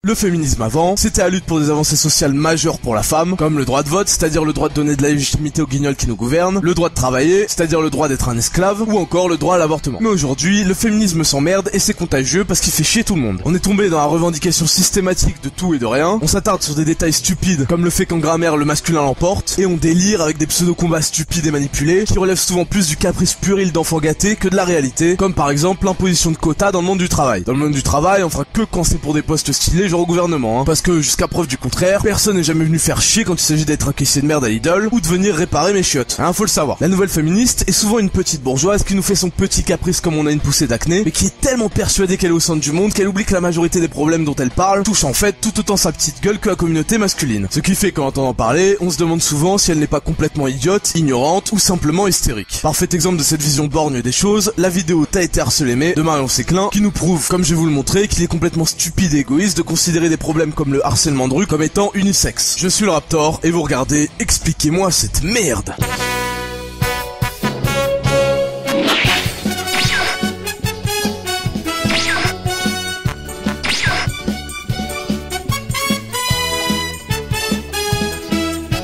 Le féminisme avant, c'était la lutte pour des avancées sociales majeures pour la femme, comme le droit de vote, c'est-à-dire le droit de donner de la légitimité aux guignols qui nous gouvernent, le droit de travailler, c'est-à-dire le droit d'être un esclave, ou encore le droit à l'avortement. Mais aujourd'hui, le féminisme s'emmerde et c'est contagieux parce qu'il fait chier tout le monde. On est tombé dans la revendication systématique de tout et de rien, on s'attarde sur des détails stupides, comme le fait qu'en grammaire le masculin l'emporte, et on délire avec des pseudo-combats stupides et manipulés, qui relèvent souvent plus du caprice puéril d'enfants gâtés que de la réalité, comme par exemple l'imposition de quotas dans le monde du travail. Dans le monde du travail, on fera que quand c'est pour des postes stylés genre au gouvernement, parce que jusqu'à preuve du contraire, personne n'est jamais venu faire chier quand il s'agit d'être un caissier de merde à Lidl ou de venir réparer mes chiottes. Faut le savoir. La nouvelle féministe est souvent une petite bourgeoise qui nous fait son petit caprice comme on a une poussée d'acné, mais qui est tellement persuadée qu'elle est au centre du monde qu'elle oublie que la majorité des problèmes dont elle parle touchent en fait tout autant sa petite gueule que la communauté masculine. Ce qui fait qu'en entendant parler, on se demande souvent si elle n'est pas complètement idiote, ignorante ou simplement hystérique. Parfait exemple de cette vision borgne des choses, la vidéo T'as été harcelé mais de Marion Séclin qui nous prouve, comme je vais vous le montrer, qu'il est complètement stupide et égoïste de considérer des problèmes comme le harcèlement de rue comme étant unisexe. Je suis le Raptor et vous regardez Expliquez-moi cette merde.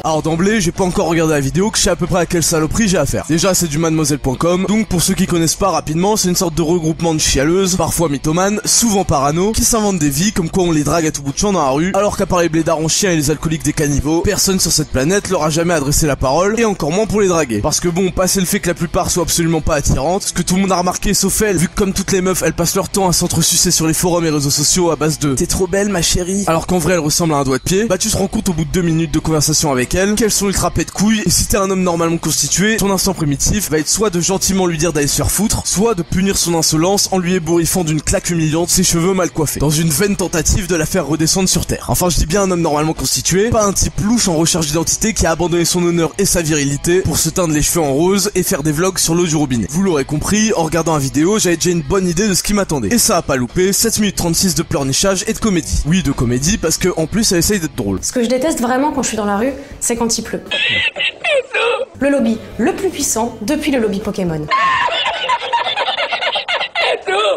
Alors d'emblée, j'ai pas encore regardé la vidéo que je sais à peu près à quelle saloperie j'ai affaire. Déjà c'est du mademoiselle.com, donc pour ceux qui connaissent pas rapidement, c'est une sorte de regroupement de chialeuses, parfois mythomanes, souvent parano, qui s'inventent des vies comme quoi on les drague à tout bout de champ dans la rue, alors qu'à part les blédards en chien et les alcooliques des caniveaux, personne sur cette planète leur a jamais adressé la parole, et encore moins pour les draguer. Parce que bon, passer le fait que la plupart soient absolument pas attirantes, ce que tout le monde a remarqué sauf elle, vu que comme toutes les meufs, elles passent leur temps à s'entresucer sur les forums et réseaux sociaux à base de « T'es trop belle ma chérie », alors qu'en vrai elle ressemble à un doigt de pied, bah tu te rends compte au bout de 2 minutes de conversation avec elle qu'elles sont ultra pète couilles, et si t'es un homme normalement constitué, ton instinct primitif va être soit de gentiment lui dire d'aller se faire foutre, soit de punir son insolence en lui ébouriffant d'une claque humiliante ses cheveux mal coiffés, dans une vaine tentative de la faire redescendre sur terre. Enfin je dis bien un homme normalement constitué, pas un type louche en recherche d'identité qui a abandonné son honneur et sa virilité pour se teindre les cheveux en rose et faire des vlogs sur l'eau du robinet. Vous l'aurez compris, en regardant la vidéo, j'avais déjà une bonne idée de ce qui m'attendait. Et ça a pas loupé, 7 minutes 36 de pleurnichage et de comédie. Oui, de comédie parce que en plus elle essaye d'être drôle. Ce que je déteste vraiment quand je suis dans la rue, c'est quand il pleut. Le lobby le plus puissant depuis le lobby Pokémon.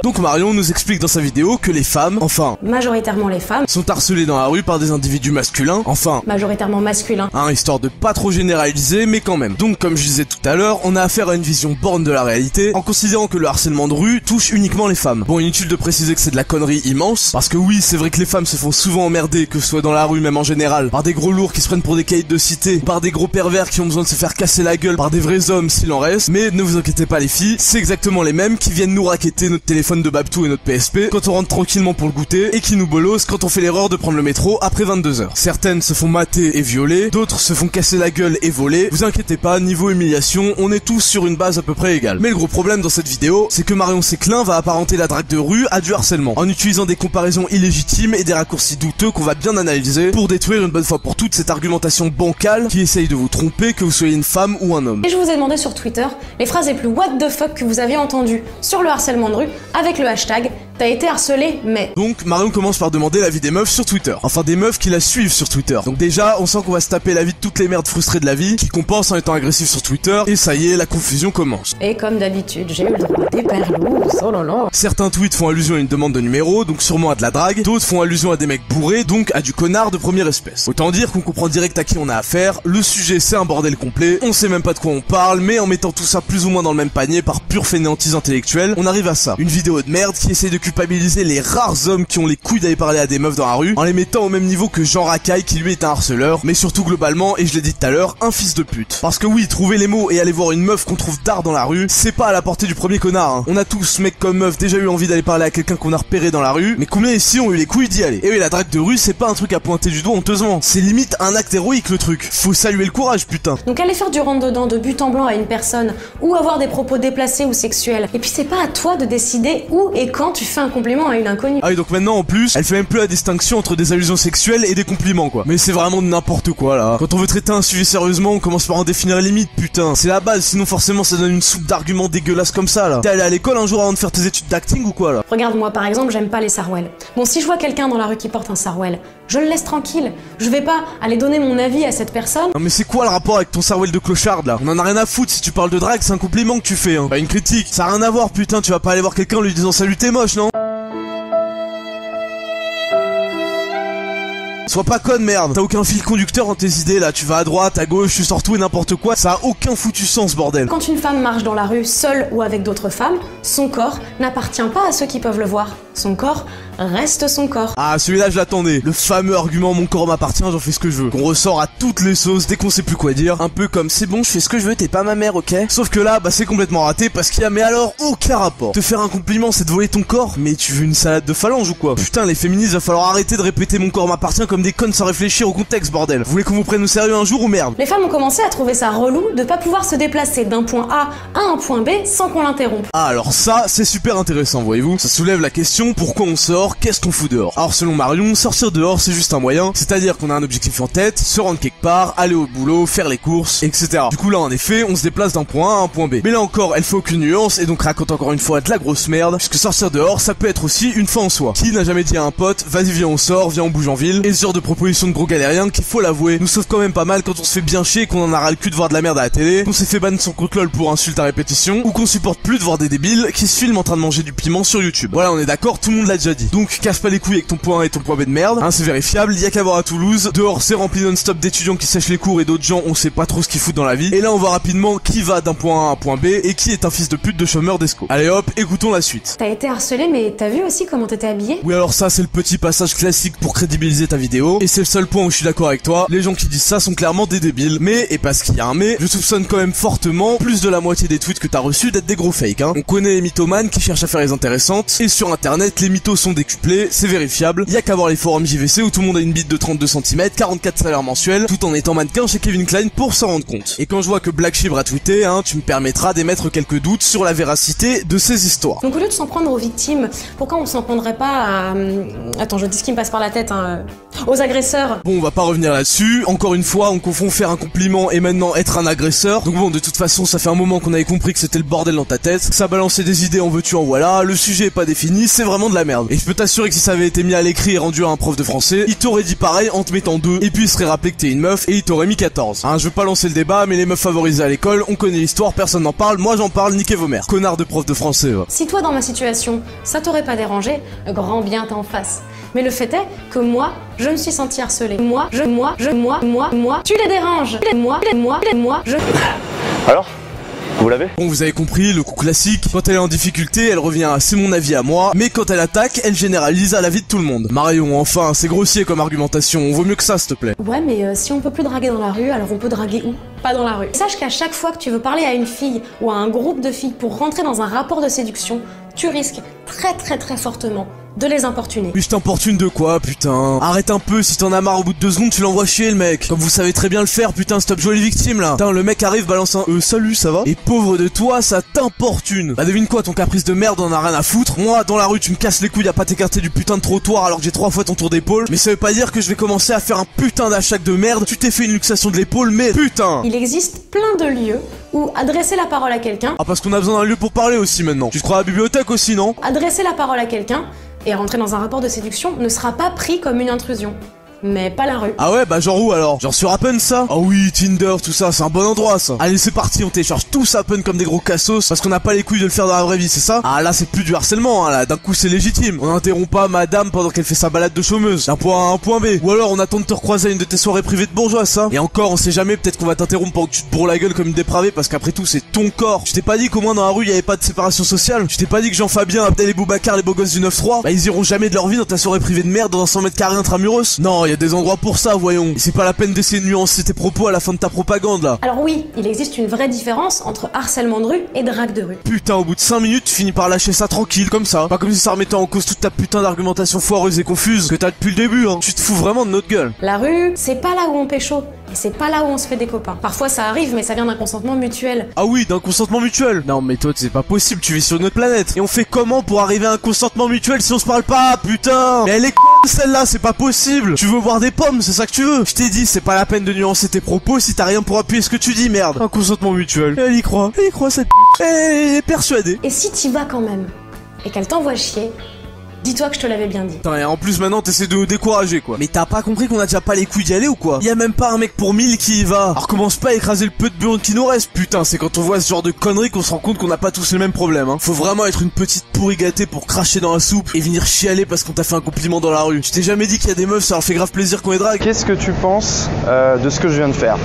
Donc Marion nous explique dans sa vidéo que les femmes, enfin majoritairement les femmes, sont harcelées dans la rue par des individus masculins, enfin majoritairement masculins, histoire de pas trop généraliser mais quand même. Donc comme je disais tout à l'heure, on a affaire à une vision borne de la réalité en considérant que le harcèlement de rue touche uniquement les femmes. Bon, inutile de préciser que c'est de la connerie immense, parce que oui, c'est vrai que les femmes se font souvent emmerder, que ce soit dans la rue même en général, par des gros lourds qui se prennent pour des caïds de cité, par des gros pervers qui ont besoin de se faire casser la gueule par des vrais hommes s'il en reste, mais ne vous inquiétez pas les filles, c'est exactement les mêmes qui viennent nous raqueter notre téléphone de Babtou et notre PSP quand on rentre tranquillement pour le goûter et qui nous bolossent quand on fait l'erreur de prendre le métro après 22h. Certaines se font mater et violer, d'autres se font casser la gueule et voler. Vous inquiétez pas, niveau humiliation, on est tous sur une base à peu près égale. Mais le gros problème dans cette vidéo, c'est que Marion Séclin va apparenter la drague de rue à du harcèlement, en utilisant des comparaisons illégitimes et des raccourcis douteux qu'on va bien analyser pour détruire une bonne fois pour toutes cette argumentation bancale qui essaye de vous tromper que vous soyez une femme ou un homme. Et je vous ai demandé sur Twitter les phrases les plus what the fuck que vous aviez entendues sur le harcèlement de rue avec le hashtag T'as été harcelé mais... Donc Marion commence par demander l'avis des meufs sur Twitter. Enfin des meufs qui la suivent sur Twitter. Donc déjà on sent qu'on va se taper l'avis de toutes les merdes frustrées de la vie qui compensent en étant agressif sur Twitter. Et ça y est, la confusion commence. Et comme d'habitude, j'ai eu le droit des perlousses, oh là là. Certains tweets font allusion à une demande de numéro, donc sûrement à de la drague. D'autres font allusion à des mecs bourrés, donc à du connard de première espèce. Autant dire qu'on comprend direct à qui on a affaire. Le sujet c'est un bordel complet. On sait même pas de quoi on parle, mais en mettant tout ça plus ou moins dans le même panier par pure fainéantise intellectuelle, on arrive à ça. Une vidéo de merde qui essaie de culpabiliser les rares hommes qui ont les couilles d'aller parler à des meufs dans la rue en les mettant au même niveau que Jean Racaille qui lui est un harceleur, mais surtout globalement, et je l'ai dit tout à l'heure, un fils de pute. Parce que oui, trouver les mots et aller voir une meuf qu'on trouve tard dans la rue, c'est pas à la portée du premier connard. On a tous, mecs comme meufs, déjà eu envie d'aller parler à quelqu'un qu'on a repéré dans la rue, mais combien ici ont eu les couilles d'y aller? Et oui, la drague de rue, c'est pas un truc à pointer du doigt honteusement, c'est limite un acte héroïque le truc. Faut saluer le courage, putain. Donc aller faire du rentre-dedans de but en blanc à une personne, ou avoir des propos déplacés ou sexuels, et puis c'est pas à toi de décider où et quand tu fais un compliment à une inconnue. Ah oui, donc maintenant en plus, elle fait même plus la distinction entre des allusions sexuelles et des compliments quoi. Mais c'est vraiment n'importe quoi là. Quand on veut traiter un sujet sérieusement, on commence par en définir les limites, putain. C'est la base, sinon forcément ça donne une soupe d'arguments dégueulasses comme ça là. T'es allé à l'école un jour avant de faire tes études d'acting ou quoi là? Regarde, moi par exemple, j'aime pas les sarouels. Bon, si je vois quelqu'un dans la rue qui porte un sarouel, je le laisse tranquille. Je vais pas aller donner mon avis à cette personne. Non mais c'est quoi le rapport avec ton sarouel de clochard là? On en a rien à foutre, si tu parles de drague, c'est un compliment que tu fais hein. Pas une critique, ça a rien à voir putain, tu vas pas aller voir quelqu'un en lui disant salut t'es moche non? Sois pas conne, merde. T'as aucun fil conducteur dans tes idées là, tu vas à droite, à gauche, tu sors tout et n'importe quoi, ça a aucun foutu sens, bordel. Quand une femme marche dans la rue seule ou avec d'autres femmes, son corps n'appartient pas à ceux qui peuvent le voir. Son corps reste son corps. Ah, celui-là je l'attendais. Le fameux argument mon corps m'appartient, j'en fais ce que je veux. Qu'on ressort à toutes les sauces dès qu'on sait plus quoi dire. Un peu comme c'est bon, je fais ce que je veux, t'es pas ma mère, ok? Sauf que là, bah c'est complètement raté parce qu'il y a mais alors aucun rapport. Te faire un compliment c'est de voler ton corps, mais tu veux une salade de phalange ou quoi? Putain, les féministes, va falloir arrêter de répéter mon corps m'appartient comme des connes sans réfléchir au contexte, bordel. Vous voulez qu'on vous prenne au sérieux un jour ou merde? Les femmes ont commencé à trouver ça relou de pas pouvoir se déplacer d'un point A à un point B sans qu'on l'interrompe. Ah, alors ça, c'est super intéressant, voyez-vous. Ça soulève la question, pourquoi on sort, qu'est-ce qu'on fout dehors? Alors selon Marion, sortir dehors c'est juste un moyen, c'est-à-dire qu'on a un objectif en tête, se rendre quelque part, aller au boulot, faire les courses, etc. Du coup là en effet, on se déplace d'un point A à un point B. Mais là encore, elle fait aucune nuance et donc raconte encore une fois de la grosse merde, puisque sortir dehors ça peut être aussi une fin en soi. Qui n'a jamais dit à un pote, vas-y viens on sort, viens on bouge en ville, et ce genre de proposition de gros galériens qu'il faut l'avouer, nous sauve quand même pas mal quand on se fait bien chier et qu'on en a ras le cul de voir de la merde à la télé, qu'on s'est fait ban son compte LOL pour insulte à répétition, ou qu'on supporte plus de voir des débiles qui se filment en train de manger du piment sur YouTube. Voilà, on est d'accord, tout le monde l'a déjà dit. Donc casse pas les couilles avec ton point A et ton point B de merde, hein, c'est vérifiable, y a qu'à voir à Toulouse, dehors c'est rempli non-stop d'étudiants qui sèchent les cours et d'autres gens on sait pas trop ce qu'ils foutent dans la vie, et là on voit rapidement qui va d'un point A à un point B et qui est un fils de pute de chômeur d'esco. Allez hop, écoutons la suite. T'as été harcelé, mais t'as vu aussi comment t'étais habillé? Oui alors ça c'est le petit passage classique pour crédibiliser ta vidéo, et c'est le seul point où je suis d'accord avec toi, les gens qui disent ça sont clairement des débiles, mais, et parce qu'il y a un mais, je soupçonne quand même fortement plus de la moitié des tweets que t'as reçus d'être des gros fakes, hein. On connaît les mythomanes qui cherchent à faire les intéressantes, et sur internet les mythos sont décuplés, c'est vérifiable, y a qu'à voir les forums JVC où tout le monde a une bite de 32 cm, 44 salaires mensuels, tout en étant mannequin chez Kevin Klein pour s'en rendre compte. Et quand je vois que Black Sheep a tweeté, hein, tu me permettras d'émettre quelques doutes sur la véracité de ces histoires. Donc au lieu de s'en prendre aux victimes, pourquoi on s'en prendrait pas à... Attends, je dis ce qui me passe par la tête, hein, aux agresseurs? Bon, on va pas revenir là-dessus, encore une fois, on confond faire un compliment et maintenant être un agresseur, donc bon, de toute façon, ça fait un moment qu'on avait compris que c'était le bordel dans ta tête, ça balançait des idées en veux-tu en voilà, le sujet est pas défini, c'est vraiment de la merde. Et je peux t'assurer que si ça avait été mis à l'écrit et rendu à un prof de français, il t'aurait dit pareil en te mettant 2, et puis il serait rappelé que t'es une meuf, et il t'aurait mis 14. Hein, je veux pas lancer le débat, mais les meufs favorisées à l'école, on connaît l'histoire, personne n'en parle, moi j'en parle, niquez vos mères. Connard de prof de français, va. Si toi dans ma situation, ça t'aurait pas dérangé, grand bien t'en face. Mais le fait est que moi, je me suis sentie harcelée. Moi, tu les déranges. Moi, je... Alors ? Vous l'avez? Bon, vous avez compris, le coup classique, quand elle est en difficulté, elle revient à c'est mon avis à moi, mais quand elle attaque, elle généralise à l'avis de tout le monde. Marion, enfin, c'est grossier comme argumentation, on vaut mieux que ça, s'il te plaît. Ouais, mais si on peut plus draguer dans la rue, alors on peut draguer où? Pas dans la rue. Sache qu'à chaque fois que tu veux parler à une fille ou à un groupe de filles pour rentrer dans un rapport de séduction, tu risques très fortement de les importuner. Mais je t'importune de quoi, putain? Arrête un peu, si t'en as marre au bout de 2 secondes, tu l'envoies chier le mec. Comme vous savez très bien le faire, putain, stop jouer les victimes là. Putain, le mec arrive, balance un salut, ça va? Et pauvre de toi, ça t'importune. Bah devine quoi, ton caprice de merde, on a rien à foutre. Moi, dans la rue, tu me casses les couilles à pas t'écarter du putain de trottoir alors que j'ai 3 fois ton tour d'épaule. Mais ça veut pas dire que je vais commencer à faire un putain d'achat de merde. Tu t'es fait une luxation de l'épaule, mais putain! Il existe plein de lieux où adresser la parole à quelqu'un... Ah, parce qu'on a besoin d'un lieu pour parler aussi maintenant. Tu te crois à la bibliothèque aussi, non? Adresser la parole à quelqu'un et rentrer dans un rapport de séduction ne sera pas pris comme une intrusion. Mais pas la rue. Ah ouais, bah genre où alors? Genre sur Happen ça? Ah oui, Tinder, tout ça, c'est un bon endroit ça. Allez, c'est parti, on télécharge tous Happen comme des gros cassos parce qu'on n'a pas les couilles de le faire dans la vraie vie, c'est ça? Ah là, c'est plus du harcèlement, hein, là, d'un coup c'est légitime. On n'interrompt pas madame pendant qu'elle fait sa balade de chômeuse. D'un point A à un point B. Ou alors on attend de te recroiser à une de tes soirées privées de bourgeois, ça. Et encore, on sait jamais, peut-être qu'on va t'interrompre pendant que tu te bourres la gueule comme une dépravée parce qu'après tout, c'est ton corps. Je t'ai pas dit qu'au moins dans la rue, y avait pas de séparation sociale. Je t'ai pas dit que Jean-Fabien, Abdel et Boubacar, les beaux gosses du 9-3, bah ils iront jamais de leur vie dans ta soirée privée de merde dans un 100 mètres carrés intramuros. Non, y a des endroits pour ça. Voyons, et c'est pas la peine d'essayer de nuancer tes propos à la fin de ta propagande là. Alors oui, il existe une vraie différence entre harcèlement de rue et drague de rue. Putain, au bout de 5 minutes, tu finis par lâcher ça tranquille comme ça. Pas comme si ça remettait en cause toute ta putain d'argumentation foireuse et confuse que t'as depuis le début, hein. Tu te fous vraiment de notre gueule. La rue, c'est pas là où on pécho. Et c'est pas là où on se fait des copains. Parfois ça arrive, mais ça vient d'un consentement mutuel. Ah oui, d'un consentement mutuel. Non mais toi, c'est pas possible, tu vis sur une autre planète. Et on fait comment pour arriver à un consentement mutuel si on se parle pas, putain? Mais elle est celle-là, c'est pas possible. Tu veux voir des pommes, c'est ça que tu veux? Je t'ai dit, c'est pas la peine de nuancer tes propos si t'as rien pour appuyer ce que tu dis, merde. Un consentement mutuel. Elle y croit cette p***. Elle est persuadée. Et si t'y vas quand même, et qu'elle t'envoie chier, Dis-toi que je te l'avais bien dit. Putain, et en plus maintenant t'essaies de nous décourager quoi. Mais t'as pas compris qu'on a déjà pas les couilles d'y aller ou quoi? Y a même pas un mec pour 1000 qui y va. Alors commence pas à écraser le peu de burnes qui nous reste. Putain, c'est quand on voit ce genre de conneries qu'on se rend compte qu'on n'a pas tous les mêmes problèmes, hein. Faut vraiment être une petite pourri gâtée pour cracher dans la soupe et venir chialer parce qu'on t'a fait un compliment dans la rue. Tu t'es jamais dit qu'il y a des meufs, ça leur fait grave plaisir qu'on les drague? Qu'est-ce que tu penses de ce que je viens de faire?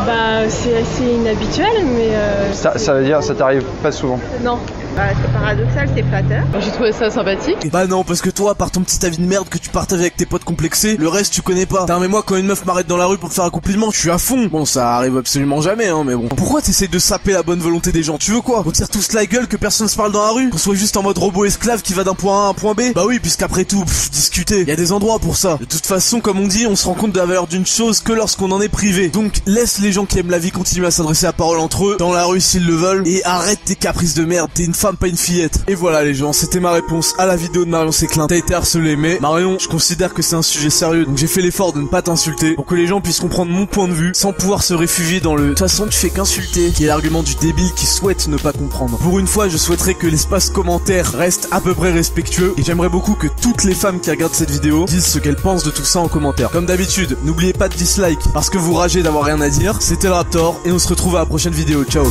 Bah c'est assez inhabituel mais Ça veut dire ça t'arrive pas souvent? non. Bah c'est paradoxal, c'est flatteur. J'ai trouvé ça sympathique. Bah non, parce que toi, par ton petit avis de merde que tu partages avec tes potes complexés, le reste tu connais pas. Putain, mais moi quand une meuf m'arrête dans la rue pour me faire un compliment, je suis à fond. Bon, ça arrive absolument jamais, hein, mais bon. Pourquoi t'essayes de saper la bonne volonté des gens? Tu veux quoi? On tire tous la gueule, que personne se parle dans la rue? Qu'on soit juste en mode robot esclave qui va d'un point A à un point B? Bah oui, puisqu'après tout, discuter, y a des endroits pour ça. De toute façon, comme on dit, on se rend compte de la valeur d'une chose que lorsqu'on en est privé. Donc, laisse les gens qui aiment la vie continuer à s'adresser la parole entre eux, dans la rue s'ils le veulent, et arrête tes caprices de merde, t'es une femme, pas une fillette. Et voilà les gens, c'était ma réponse à la vidéo de Marion Séclin. T'as été harcelé, mais Marion, je considère que c'est un sujet sérieux, donc j'ai fait l'effort de ne pas t'insulter, pour que les gens puissent comprendre mon point de vue, sans pouvoir se réfugier dans le « de toute façon tu fais qu'insulter », qui est l'argument du débile qui souhaite ne pas comprendre. Pour une fois, je souhaiterais que l'espace commentaire reste à peu près respectueux, et j'aimerais beaucoup que toutes les femmes qui regardent cette vidéo disent ce qu'elles pensent de tout ça en commentaire. Comme d'habitude, n'oubliez pas de dislike, parce que vous ragez d'avoir rien à dire. C'était le Raptor, et on se retrouve à la prochaine vidéo. Ciao.